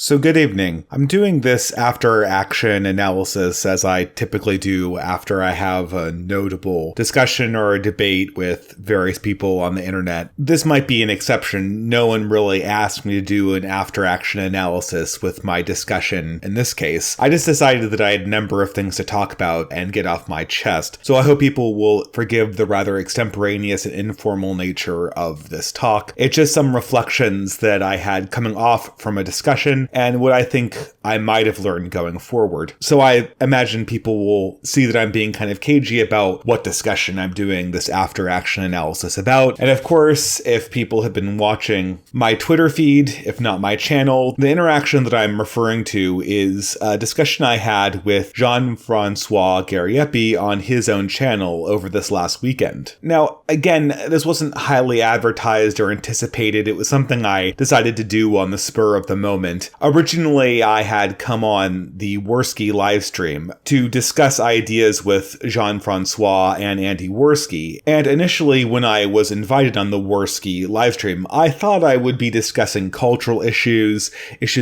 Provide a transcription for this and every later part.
So good evening. I'm doing this after action analysis as I typically do after I have a notable discussion or a debate with various people on the internet. This might be an exception. No one really asked me to do an after action analysis with my discussion in this case. I just decided that I had a number of things to talk about and get off my chest. So I hope people will forgive the rather extemporaneous and informal nature of this talk. It's just some reflections that I had coming off from a discussion and what I think I might have learned going forward. So I imagine people will see that I'm being kind of cagey about what discussion I'm doing this after action analysis about. And of course, if people have been watching my Twitter feed, if not my channel, the interaction that I'm referring to is a discussion I had with Jean-Francois Gariepi on his own channel over this last weekend. Now, again, this wasn't highly advertised or anticipated. It was something I decided to do on the spur of the moment. Originally, I had come on the Worski livestream to discuss ideas with Jean-Francois and Andy Worski, and initially when I was invited on the Worski livestream, I thought I would be discussing cultural issues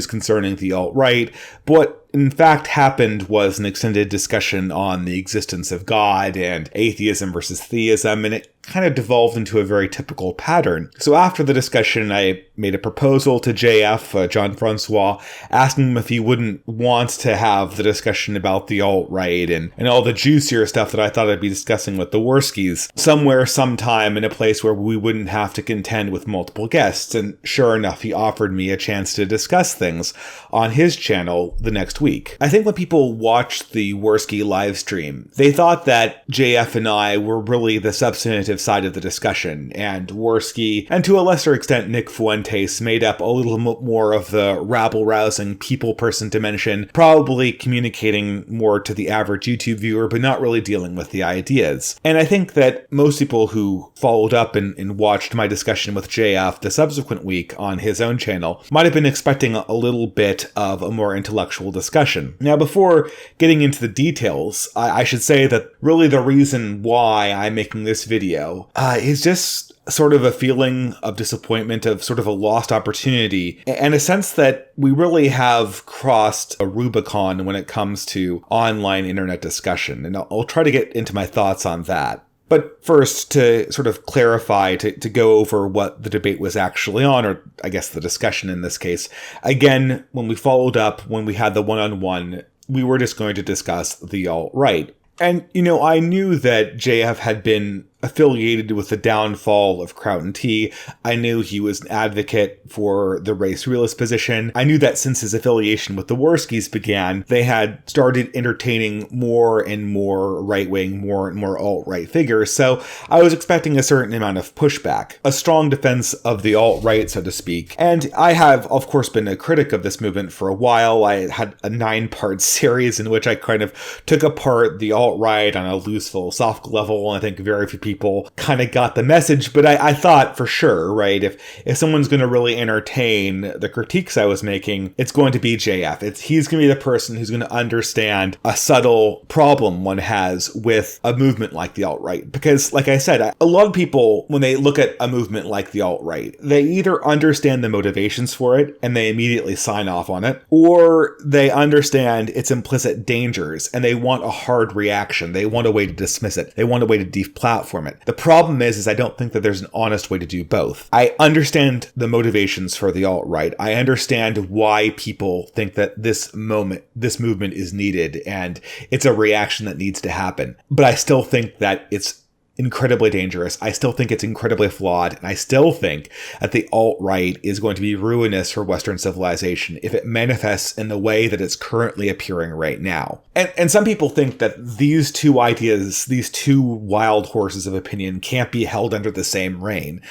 concerning the alt-right, but in fact happened was an extended discussion on the existence of God and atheism versus theism, and it kind of devolved into a very typical pattern. So after the discussion, I made a proposal to JF, Jean-Francois, asking him if he wouldn't want to have the discussion about the alt-right and all the juicier stuff that I thought I'd be discussing with the Worskis somewhere, sometime in a place where we wouldn't have to contend with multiple guests. And sure enough, he offered me a chance to discuss things on his channel the next week. I think when people watched the Worski live stream, they thought that JF and I were really the substantive side of the discussion, and Worski, and to a lesser extent Nick Fuentes, made up a little more of the rabble-rousing people-person dimension, probably communicating more to the average YouTube viewer, but not really dealing with the ideas. And I think that most people who followed up and watched my discussion with JF the subsequent week on his own channel might have been expecting a little bit of a more intellectual discussion. Now, before getting into the details, I should say that really the reason why I'm making this video is just sort of a feeling of disappointment, of sort of a lost opportunity, and a sense that we really have crossed a Rubicon when it comes to online internet discussion. And I'll try to get into my thoughts on that. But first, to sort of clarify, to go over what the debate was actually on, or I guess the discussion in this case. Again, when we followed up, when we had the one-on-one, we were just going to discuss the alt-right. And, I knew that JF had been affiliated with the downfall of Kraut & Tea. I knew he was an advocate for the race realist position. I knew that since his affiliation with the Worskis began, they had started entertaining more and more right-wing, more and more alt-right figures. So I was expecting a certain amount of pushback, a strong defense of the alt-right, so to speak. And I have, of course, been a critic of this movement for a while. I had a 9-part series in which I kind of took apart the alt-right on a loose philosophical level, and I think very few people kind of got the message, but I thought for sure, right, if someone's going to really entertain the critiques I was making, it's going to be JF. He's going to be the person who's going to understand a subtle problem one has with a movement like the alt-right. Because, like I said, a lot of people, when they look at a movement like the alt-right, they either understand the motivations for it and they immediately sign off on it, or they understand its implicit dangers and they want a hard reaction. They want a way to dismiss it. They want a way to deplatform it. The problem is I don't think that there's an honest way to do both. I understand the motivations for the alt-right. I understand why people think that this movement is needed and it's a reaction that needs to happen. But I still think that it's incredibly dangerous. I still think it's incredibly flawed, and I still think that the alt-right is going to be ruinous for Western civilization if it manifests in the way that it's currently appearing right now. And some people think that these two ideas, these two wild horses of opinion, can't be held under the same reign.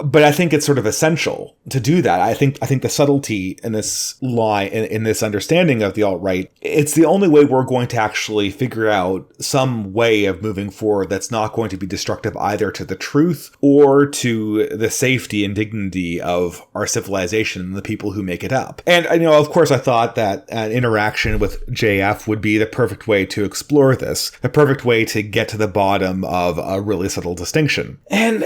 But I think it's sort of essential to do that. I think the subtlety in this line, in this understanding of the alt-right, it's the only way we're going to actually figure out some way of moving forward that's not going to be destructive either to the truth or to the safety and dignity of our civilization and the people who make it up. And of course, I thought that an interaction with JF would be the perfect way to explore this, the perfect way to get to the bottom of a really subtle distinction. And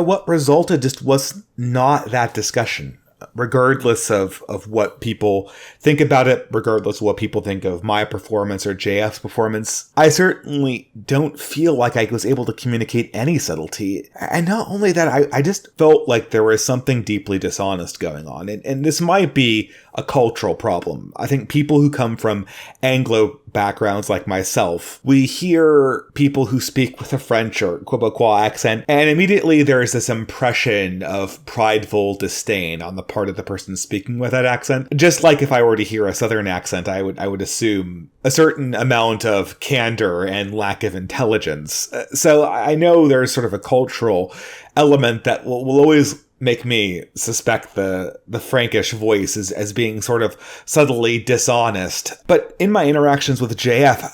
what resulted just was not that discussion. regardless of what people think about it, regardless of what people think of my performance or JF's performance, I certainly don't feel like I was able to communicate any subtlety. And not only that, I just felt like there was something deeply dishonest going on. And this might be a cultural problem. I think people who come from Anglo backgrounds like myself, we hear people who speak with a French or Quebecois accent, and immediately there's this impression of prideful disdain on the part of the person speaking with that accent. Just like if I were to hear a Southern accent, I would assume a certain amount of candor and lack of intelligence. So I know there's sort of a cultural element that will always make me suspect the Frankish voice as being sort of subtly dishonest. But in my interactions with JF,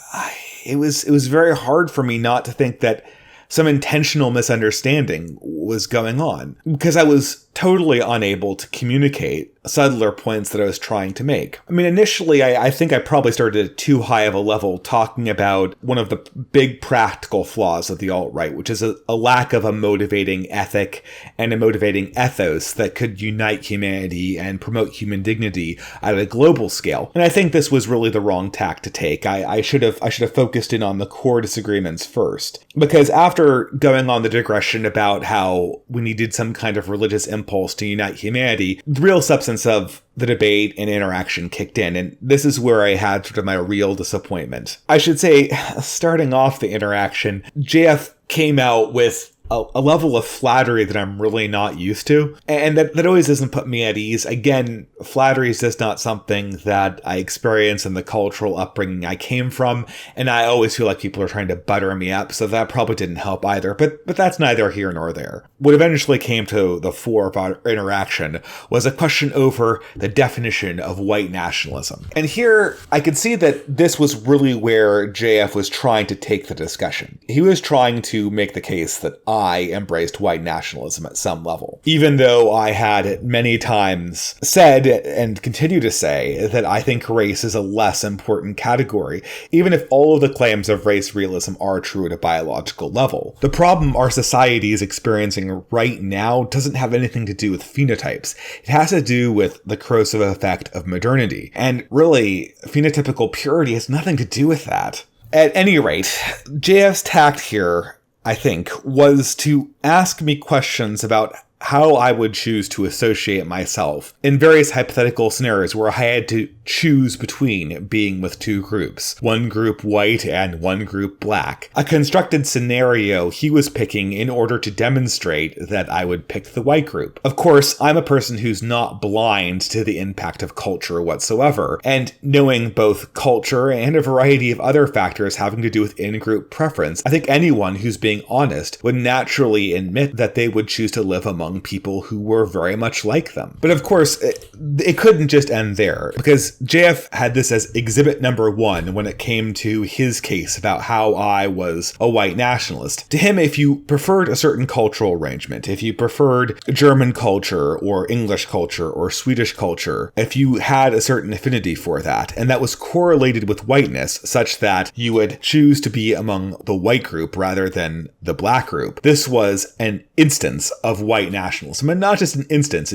it was very hard for me not to think that some intentional misunderstanding was going on, because I was totally unable to communicate subtler points that I was trying to make. I mean, initially, I think I probably started at too high of a level talking about one of the big practical flaws of the alt-right, which is a lack of a motivating ethic and a motivating ethos that could unite humanity and promote human dignity at a global scale. And I think this was really the wrong tack to take. I should have focused in on the core disagreements first, because after going on the digression about how we needed some kind of religious impulse to unite humanity, the real substance of the debate and interaction kicked in, and this is where I had sort of my real disappointment. I should say, starting off the interaction, JF came out with a level of flattery that I'm really not used to, and that always doesn't put me at ease. Again, flattery is just not something that I experience in the cultural upbringing I came from, and I always feel like people are trying to butter me up, so that probably didn't help either, but that's neither here nor there. What eventually came to the fore of our interaction was a question over the definition of white nationalism. And here, I could see that this was really where JF was trying to take the discussion. He was trying to make the case that I embraced white nationalism at some level, even though I had many times said and continue to say that I think race is a less important category, even if all of the claims of race realism are true at a biological level. The problem our society is experiencing right now doesn't have anything to do with phenotypes. It has to do with the corrosive effect of modernity. And really, phenotypical purity has nothing to do with that. At any rate, JF's tact here, I think, was to ask me questions about how I would choose to associate myself in various hypothetical scenarios where I had to choose between being with two groups, one group white and one group black. A constructed scenario he was picking in order to demonstrate that I would pick the white group. Of course, I'm a person who's not blind to the impact of culture whatsoever, and knowing both culture and a variety of other factors having to do with in-group preference, I think anyone who's being honest would naturally admit that they would choose to live among people who were very much like them. But of course, it couldn't just end there, because JF had this as exhibit number 1 when it came to his case about how I was a white nationalist. To him, if you preferred a certain cultural arrangement, if you preferred German culture or English culture or Swedish culture, if you had a certain affinity for that, and that was correlated with whiteness such that you would choose to be among the white group rather than the black group, this was an instance of white nationalism. And not just an instance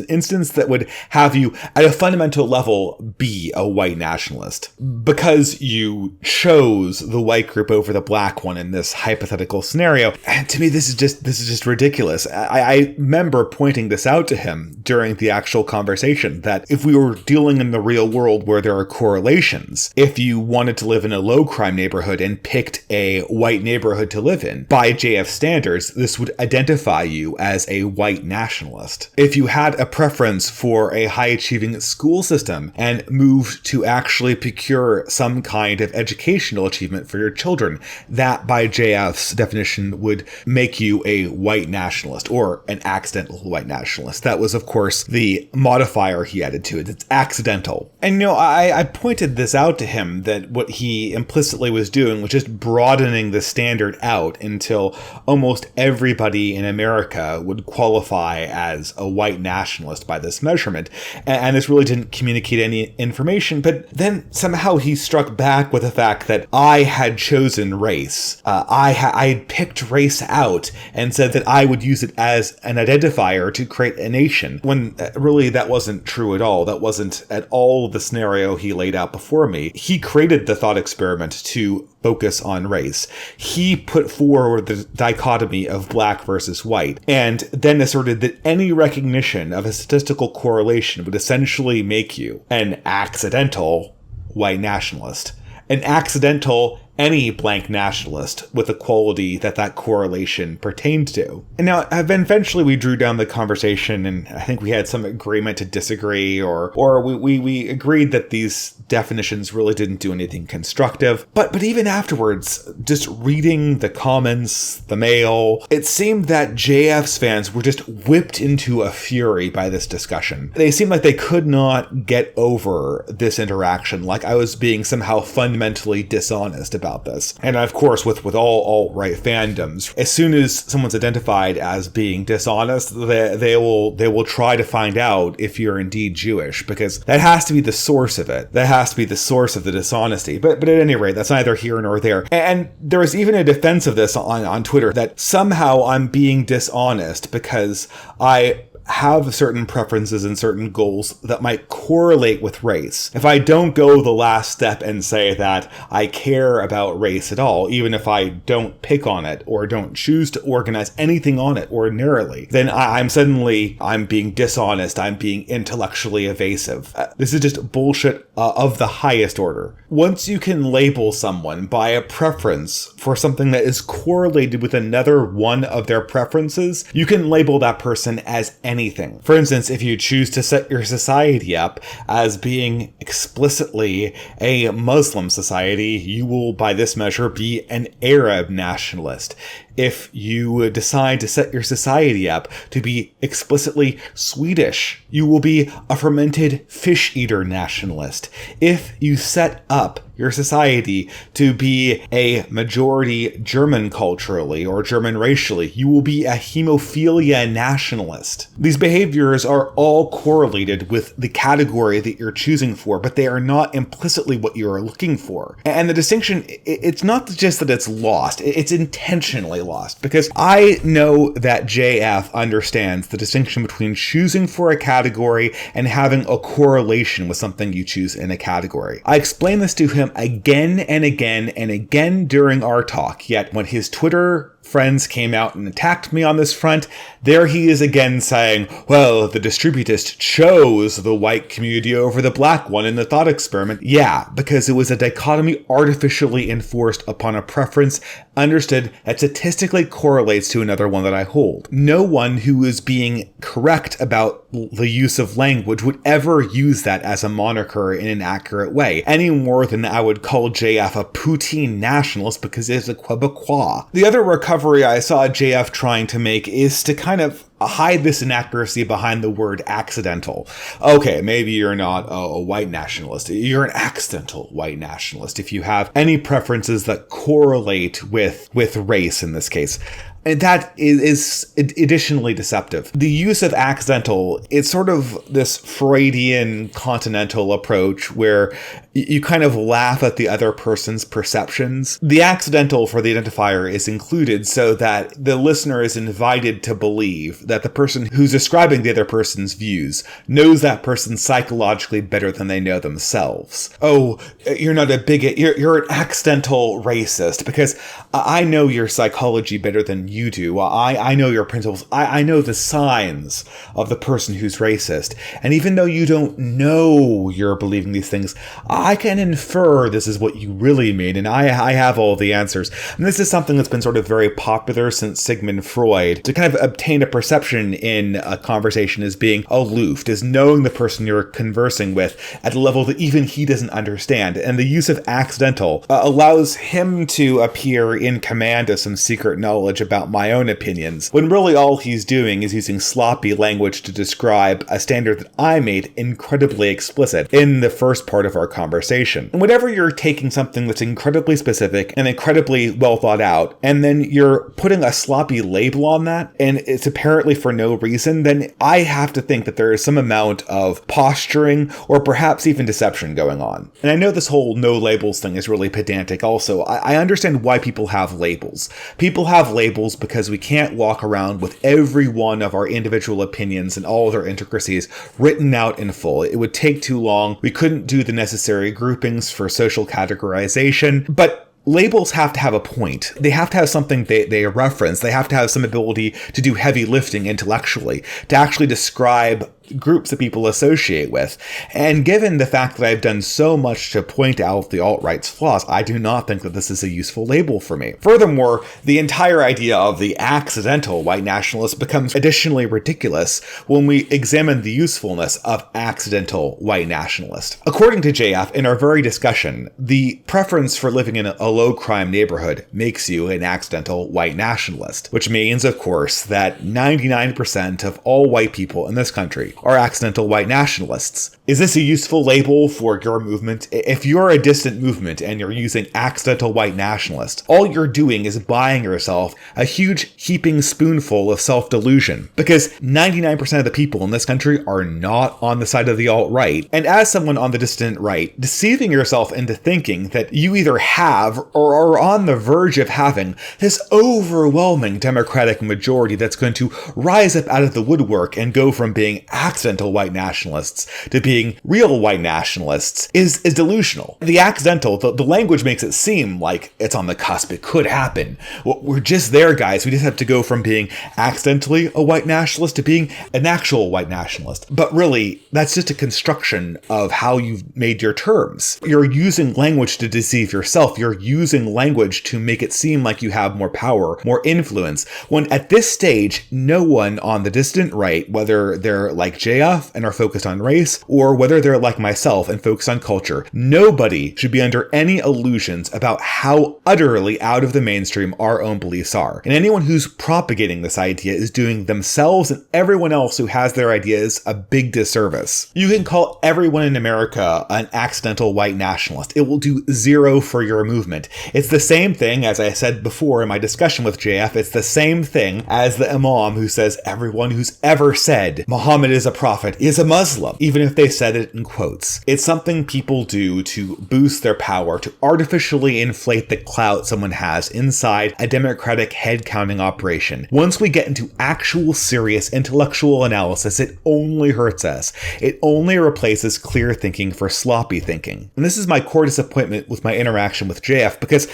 that would have you at a fundamental level be a white nationalist because you chose the white group over the black one in this hypothetical scenario. And to me, this is just ridiculous. I remember pointing this out to him during the actual conversation, that if we were dealing in the real world where there are correlations, if you wanted to live in a low crime neighborhood and picked a white neighborhood to live in, by JF standards, this would identify you as a white nationalist. If you had a preference for a high achieving school system and moved to actually procure some kind of educational achievement for your children, that by JF's definition would make you a white nationalist, or an accidental white nationalist. That was, of course, the modifier he added to it. It's accidental. And I pointed this out to him, that what he implicitly was doing was just broadening the standard out until almost everybody in America would qualify identify as a white nationalist by this measurement. And this really didn't communicate any information. But then somehow he struck back with the fact that I had chosen race. I picked race out and said that I would use it as an identifier to create a nation, when really that wasn't true at all. That wasn't at all the scenario he laid out before me. He created the thought experiment to focus on race. He put forward the dichotomy of black versus white, and then asserted that any recognition of a statistical correlation would essentially make you an accidental white nationalist. An accidental any blank nationalist with a quality that correlation pertained to. And now, eventually we drew down the conversation, and I think we had some agreement to disagree, or we agreed that these definitions really didn't do anything constructive. But even afterwards, just reading the comments, the mail, it seemed that JF's fans were just whipped into a fury by this discussion. They seemed like they could not get over this interaction, like I was being somehow fundamentally dishonest about this. And of course, with all alt-right fandoms, as soon as someone's identified as being dishonest, they will try to find out if you're indeed Jewish, because that has to be the source of it. That has to be the source of the dishonesty. But at any rate, that's neither here nor there. And there was even a defense of this on Twitter, that somehow I'm being dishonest because I have certain preferences and certain goals that might correlate with race. If I don't go the last step and say that I care about race at all, even if I don't pick on it or don't choose to organize anything on it ordinarily, then I'm being dishonest. I'm being intellectually evasive. This is just bullshit of the highest order. Once you can label someone by a preference for something that is correlated with another one of their preferences, you can label that person as anything. For instance, if you choose to set your society up as being explicitly a Muslim society, you will, by this measure, be an Arab nationalist. If you decide to set your society up to be explicitly Swedish, you will be a fermented fish eater nationalist. If you set up your society to be a majority German culturally or German racially, you will be a hemophilia nationalist. These behaviors are all correlated with the category that you're choosing for, but they are not implicitly what you are looking for. And the distinction, it's not just that it's lost, it's intentionally lost, because I know that JF understands the distinction between choosing for a category and having a correlation with something you choose in a category. I explained this to him again and again and again during our talk, yet when his Twitter friends came out and attacked me on this front, there he is again saying, well, the distributist chose the white community over the black one in the thought experiment. Yeah, because it was a dichotomy artificially enforced upon a preference understood that statistically correlates to another one that I hold. No one who is being correct about the use of language would ever use that as a moniker in an accurate way, any more than I would call JF a poutine nationalist because it's a Quebecois. The other recovery I saw JF trying to make is to kind of hide this inaccuracy behind the word accidental. Okay, maybe you're not a white nationalist. You're an accidental white nationalist if you have any preferences that correlate with race in this case. And that is additionally deceptive. The use of accidental, it's sort of this Freudian continental approach where you kind of laugh at the other person's perceptions. The accidental for the identifier is included so that the listener is invited to believe that the person who's describing the other person's views knows that person psychologically better than they know themselves. Oh, you're not a bigot, you're an accidental racist because I know your psychology better than you do. I know your principles. I know the signs of the person who's racist. And even though you don't know you're believing these things, I can infer this is what you really mean. And I have all the answers. And this is something that's been sort of very popular since Sigmund Freud. To kind of obtain a perception in a conversation as being aloof, as knowing the person you're conversing with at a level that even he doesn't understand. And the use of accidental allows him to appear in command of some secret knowledge about my own opinions, when really all he's doing is using sloppy language to describe a standard that I made incredibly explicit in the first part of our conversation. And whenever you're taking something that's incredibly specific and incredibly well thought out, and then you're putting a sloppy label on that, and it's apparently apparently for no reason, then I have to think that there is some amount of posturing or perhaps even deception going on. And I know this whole no labels thing is really pedantic also. I understand why people have labels. People have labels because we can't walk around with every one of our individual opinions and all their intricacies written out in full. It would take too long. We couldn't do the necessary groupings for social categorization, but labels have to have a point. They have to have something they reference. They have to have some ability to do heavy lifting intellectually, to actually describe groups that people associate with. And given the fact that I've done so much to point out the alt-right's flaws, I do not think that this is a useful label for me. Furthermore, the entire idea of the accidental white nationalist becomes additionally ridiculous when we examine the usefulness of accidental white nationalist. According to JF, in our very discussion, the preference for living in a low-crime neighborhood makes you an accidental white nationalist, which means, of course, that 99% of all white people in this country are accidental white nationalists. Is this a useful label for your movement? If you're a distant movement and you're using accidental white nationalist, all you're doing is buying yourself a huge heaping spoonful of self-delusion, because 99% of the people in this country are not on the side of the alt-right. And as someone on the distant right, deceiving yourself into thinking that you either have or are on the verge of having this overwhelming Democratic majority that's going to rise up out of the woodwork and go from being accidental white nationalists to being real white nationalists is delusional. The accidental, the language makes it seem like it's on the cusp. It could happen. We're just there, guys. We just have to go from being accidentally a white nationalist to being an actual white nationalist. But really, that's just a construction of how you've made your terms. You're using language to deceive yourself. You're using language to make it seem like you have more power, more influence, when at this stage, no one on the distant right, whether they're like JF and are focused on race, or whether they're like myself and focused on culture, nobody should be under any illusions about how utterly out of the mainstream our own beliefs are. And anyone who's propagating this idea is doing themselves and everyone else who has their ideas a big disservice. You can call everyone in America an accidental white nationalist. It will do zero for your movement. It's the same thing, as I said before in my discussion with JF, it's the same thing as the imam who says everyone who's ever said Muhammad is a prophet is a Muslim, even if they said it in quotes. It's something people do to boost their power, to artificially inflate the clout someone has inside a democratic head-counting operation. Once we get into actual serious intellectual analysis, it only hurts us. It only replaces clear thinking for sloppy thinking. And this is my core disappointment with my interaction with JF, because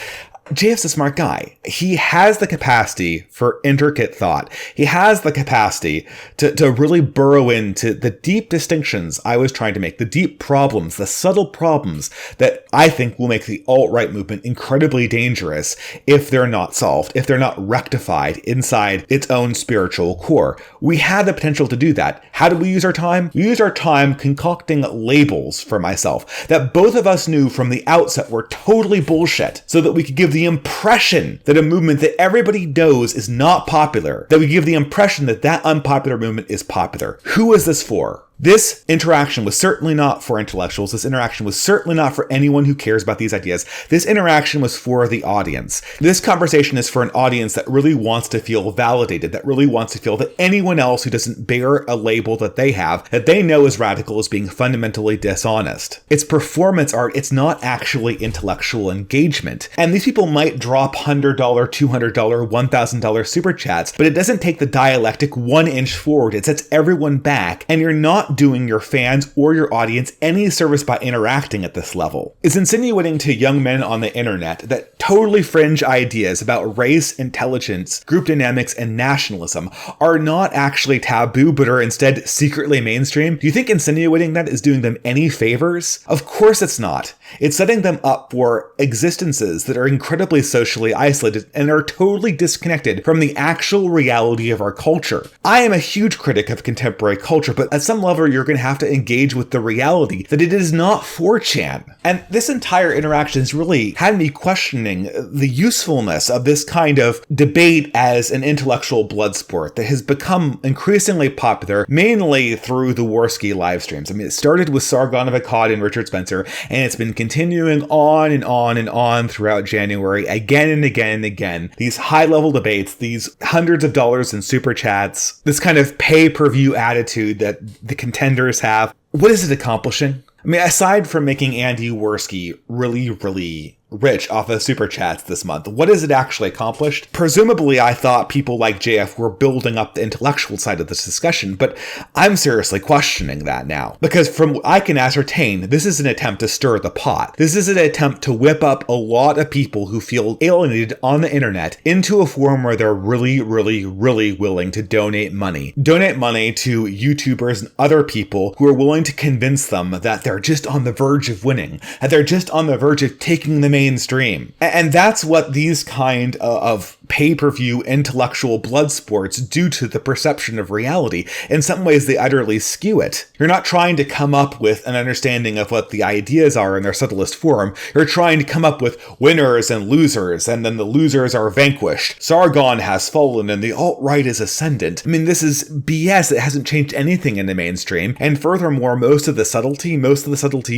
JF's a smart guy. He has the capacity for intricate thought. He has the capacity to really burrow into the deep distinctions I was trying to make, the deep problems, the subtle problems that I think will make the alt-right movement incredibly dangerous if they're not solved, if they're not rectified inside its own spiritual core. We had the potential to do that. How did we use our time? We used our time concocting labels for myself that both of us knew from the outset were totally bullshit, so that we could give the impression that a movement that everybody knows is not popular, that we give the impression that that unpopular movement is popular. Who is this for? This interaction was certainly not for intellectuals. This interaction was certainly not for anyone who cares about these ideas. This interaction was for the audience. This conversation is for an audience that really wants to feel validated, that really wants to feel that anyone else who doesn't bear a label that they have, that they know is radical, is being fundamentally dishonest. It's performance art. It's not actually intellectual engagement. And these people might drop $100, $200, $1,000 super chats, but it doesn't take the dialectic 1 inch forward. It sets everyone back, and you're not doing your fans or your audience any service by interacting at this level. It's insinuating to young men on the internet that totally fringe ideas about race, intelligence, group dynamics, and nationalism are not actually taboo, but are instead secretly mainstream. Do you think insinuating that is doing them any favors? Of course it's not. It's setting them up for existences that are incredibly socially isolated and are totally disconnected from the actual reality of our culture. I am a huge critic of contemporary culture, but at some level However, you're going to have to engage with the reality that it is not 4chan. And this entire interaction has really had me questioning the usefulness of this kind of debate as an intellectual blood sport that has become increasingly popular, mainly through the Warski live streams. I mean, it started with Sargon of Akkad and Richard Spencer, and it's been continuing on and on and on throughout January, again and again and again. These high-level debates, these hundreds of dollars in super chats, this kind of pay-per-view attitude that the contenders have. What is it accomplishing? I mean, aside from making Andy Warski really, really rich off of super chats this month, what has it actually accomplished? Presumably, I thought people like JF were building up the intellectual side of this discussion, but I'm seriously questioning that now. Because from what I can ascertain, this is an attempt to stir the pot. This is an attempt to whip up a lot of people who feel alienated on the internet into a forum where they're really, really, really willing to donate money. Donate money to YouTubers and other people who are willing to convince them that they're just on the verge of winning, that they're just on the verge of taking the mainstream. And that's what these kind of pay-per-view intellectual blood sports do to the perception of reality. In some ways, they utterly skew it. You're not trying to come up with an understanding of what the ideas are in their subtlest form. You're trying to come up with winners and losers, and then the losers are vanquished. Sargon has fallen and the alt-right is ascendant. I mean, this is BS. It hasn't changed anything in the mainstream. And furthermore, most of the subtlety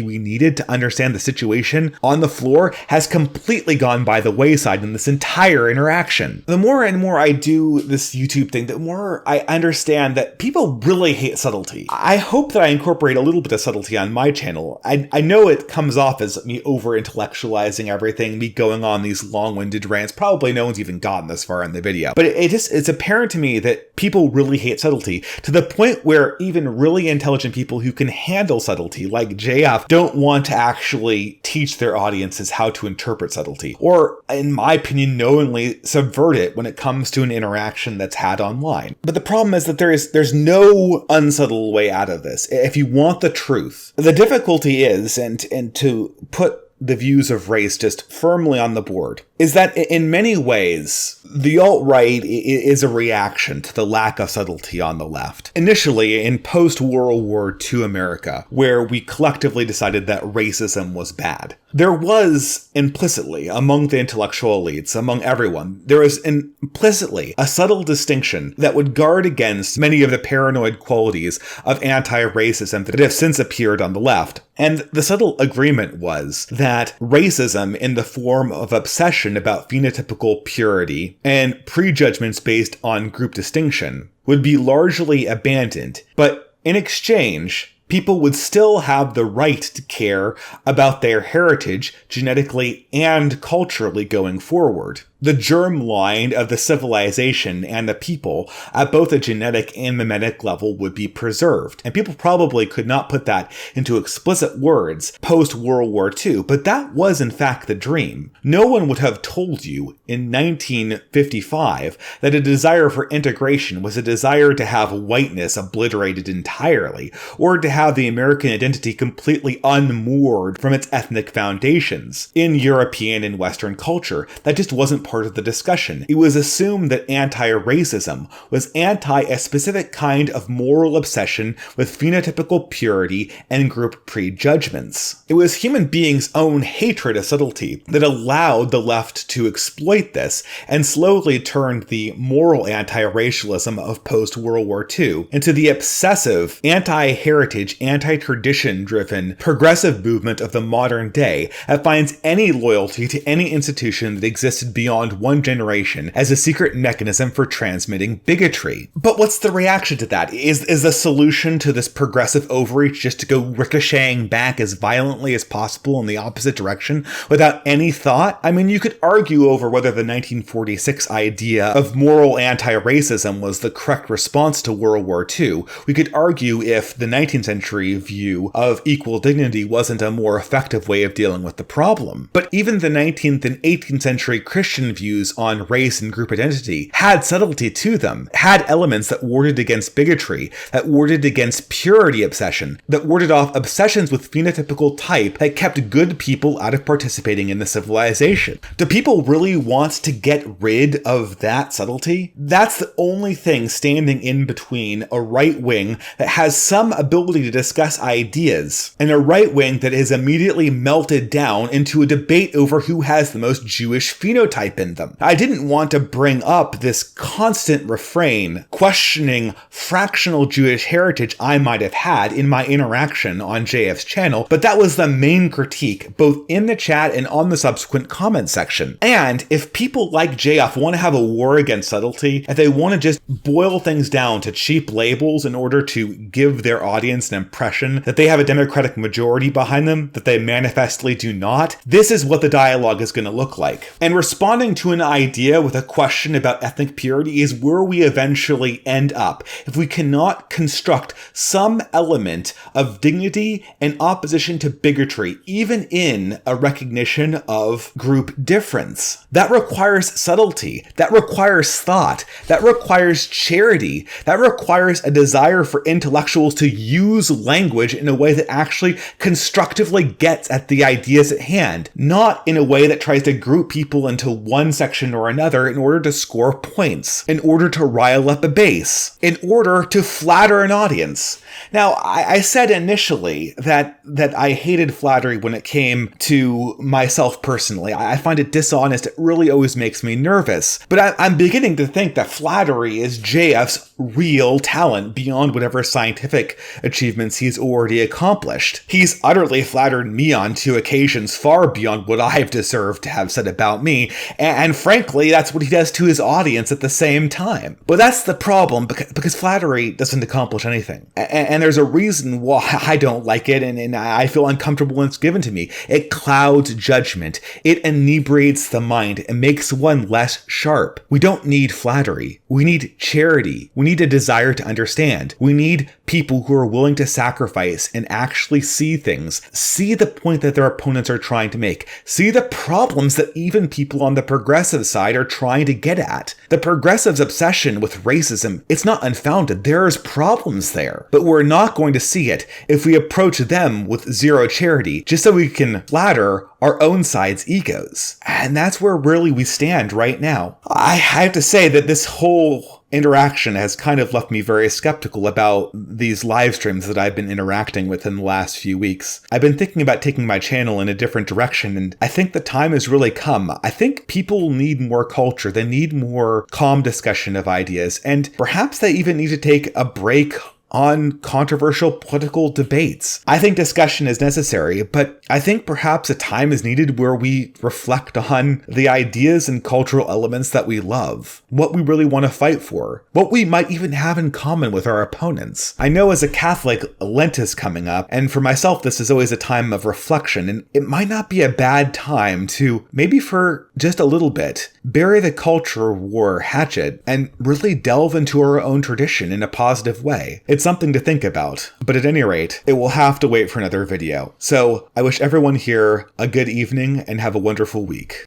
we needed to understand the situation on the floor has completely gone by the wayside in this entire interaction. The more and more I do this YouTube thing, the more I understand that people really hate subtlety. I hope that I incorporate a little bit of subtlety on my channel. I know it comes off as me over-intellectualizing everything, me going on these long-winded rants. Probably no one's even gotten this far in the video. But it's apparent to me that people really hate subtlety, to the point where even really intelligent people who can handle subtlety, like JF, don't want to actually teach their audiences how to interpret subtlety, or, in my opinion, knowingly subvert it when it comes to an interaction that's had online. But the problem is that there's no unsubtle way out of this. If you want the truth, the difficulty is, and to put the views of race just firmly on the board, is that in many ways, the alt-right is a reaction to the lack of subtlety on the left. Initially, in post-World War II America, where we collectively decided that racism was bad, there was implicitly, among the intellectual elites, among everyone, there was implicitly a subtle distinction that would guard against many of the paranoid qualities of anti-racism that have since appeared on the left. And the subtle agreement was that racism, in the form of obsession about phenotypical purity and prejudgments based on group distinction, would be largely abandoned. But in exchange, people would still have the right to care about their heritage genetically and culturally going forward. The germline of the civilization and the people at both a genetic and mimetic level would be preserved. And people probably could not put that into explicit words post-World War II, but that was in fact the dream. No one would have told you in 1955 that a desire for integration was a desire to have whiteness obliterated entirely, or to have the American identity completely unmoored from its ethnic foundations. In European and Western culture, that just wasn't part of the discussion. It was assumed that anti-racism was anti a specific kind of moral obsession with phenotypical purity and group prejudgments. It was human beings' own hatred of subtlety that allowed the left to exploit this and slowly turned the moral anti-racialism of post-World War II into the obsessive, anti-heritage, anti-tradition driven, progressive movement of the modern day that finds any loyalty to any institution that existed beyond one generation as a secret mechanism for transmitting bigotry. But what's the reaction to that? Is the solution to this progressive overreach just to go ricocheting back as violently as possible in the opposite direction without any thought? I mean, you could argue over whether the 1946 idea of moral anti-racism was the correct response to World War II. We could argue if the 19th century view of equal dignity wasn't a more effective way of dealing with the problem. But even the 19th and 18th century Christian Christian views on race and group identity had subtlety to them, had elements that warded against bigotry, that warded against purity obsession, that warded off obsessions with phenotypical type that kept good people out of participating in the civilization. Do people really want to get rid of that subtlety? That's the only thing standing in between a right wing that has some ability to discuss ideas and a right wing that is immediately melted down into a debate over who has the most Jewish phenotype in them. I didn't want to bring up this constant refrain questioning fractional Jewish heritage I might have had in my interaction on JF's channel, but that was the main critique, both in the chat and on the subsequent comment section. And if people like JF want to have a war against subtlety, if they want to just boil things down to cheap labels in order to give their audience an impression that they have a democratic majority behind them that they manifestly do not, this is what the dialogue is going to look like. And responding to an idea with a question about ethnic purity is where we eventually end up if we cannot construct some element of dignity and opposition to bigotry, even in a recognition of group difference. That requires subtlety, that requires thought, that requires charity, that requires a desire for intellectuals to use language in a way that actually constructively gets at the ideas at hand, not in a way that tries to group people into one section or another in order to score points, in order to rile up a base, in order to flatter an audience. Now, I said initially that I hated flattery when it came to myself personally. I find it dishonest. It really always makes me nervous. But I'm beginning to think that flattery is JF's real talent beyond whatever scientific achievements he's already accomplished. He's utterly flattered me on two occasions far beyond what I've deserved to have said about me. And frankly, that's what he does to his audience at the same time. But that's the problem, because flattery doesn't accomplish anything. And there's a reason why I don't like it, and I feel uncomfortable when it's given to me. It clouds judgment. It inebriates the mind and makes one less sharp. We don't need flattery. We need charity. We need a desire to understand. We need people who are willing to sacrifice and actually see things, see the point that their opponents are trying to make, see the problems that even people on the progressive side are trying to get at. The progressives' obsession with racism, it's not unfounded. There's problems there, but we're not going to see it if we approach them with zero charity, just so we can flatter our own side's egos. And that's where really we stand right now. I have to say that this whole interaction has kind of left me very skeptical about these live streams that I've been interacting with in the last few weeks. I've been thinking about taking my channel in a different direction, and I think the time has really come. I think people need more culture. They need more calm discussion of ideas, and perhaps they even need to take a break on controversial political debates. I think discussion is necessary, but I think perhaps a time is needed where we reflect on the ideas and cultural elements that we love, what we really want to fight for, what we might even have in common with our opponents. I know as a Catholic, Lent is coming up, and for myself, this is always a time of reflection, and it might not be a bad time to, maybe for just a little bit, bury the culture war hatchet and really delve into our own tradition in a positive way. It's something to think about, but at any rate, it will have to wait for another video. So I wish everyone here a good evening and have a wonderful week.